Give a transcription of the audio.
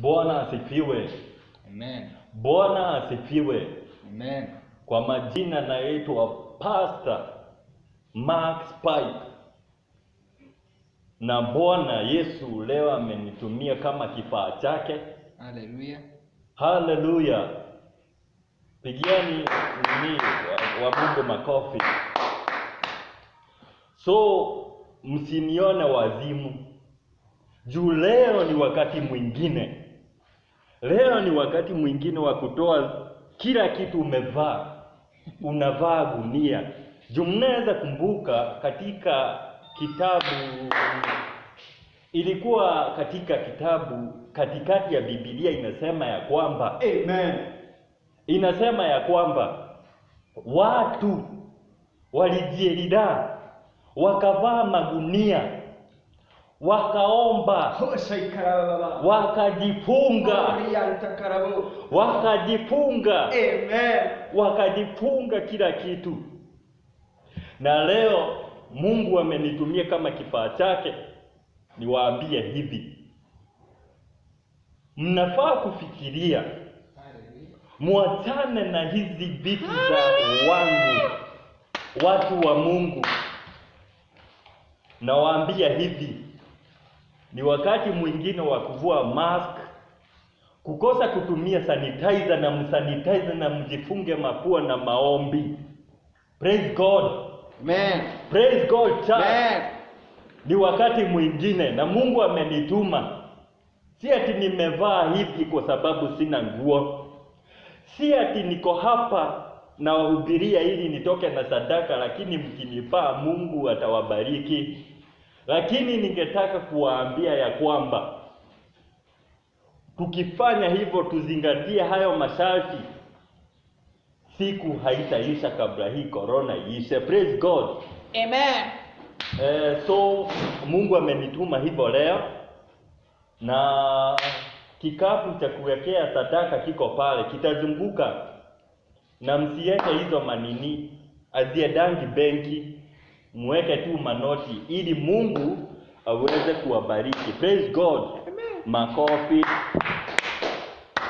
Bwana asifiwe. Amen. Bwana asifiwe. Amen. Kwa majina naitwa Pastor Mark Spike. Na Bwana Yesu leo amenitumia kama kifaa chake. Hallelujah. Hallelujah. Pigiani wa Mungu makofi. So msinione wazimu. Juu leo ni wakati mwingine. Leo ni wakati mwingine wa kutoa kila kitu umevaa. Unavaa gunia. Juu mnaweza kumbuka katika kitabu, ilikuwa katika kitabu katikati ya Biblia inasema ya kwamba Amen. Inasema ya kwamba watu walijielida, wakavaa magunia, wakaomba, wakajifunga, Amen. wakajifunga kila kitu. Na leo Mungu amenitumia kama kifaa chake niwaambie hivi. Mnafaa kufikiria, muachane na hizi vitu za watu wa Mungu. Nawaambia hivi, ni wakati mwingine wa kuvua mask, kukosa kutumia sanitizer na msanitizer na mjifunge mapua na maombi. Praise God. Amen. Praise God, church. Amen. Ni wakati mwingine na Mungu amenituma. Si ati nimevaa hivi kwa sababu sina nguo. Si ati niko hapa na wahubiria ili nitoke na sadaka, lakini mkinifaa Mungu atawabariki. Lakini ningetaka kuwaambia ya kwamba tukifanya hivyo, tuzingatie hayo masharti, siku haitaisha kabla hii corona iishe. Praise God. Amen. So Mungu amenituma hivyo leo, na kikapu cha kuwekea sadaka kiko pale, kitazunguka. Na msiweke hizo manini aziedangi benki, muweke tu manoti ili Mungu aweze kuwabariki. Praise God. Amen. Makofi.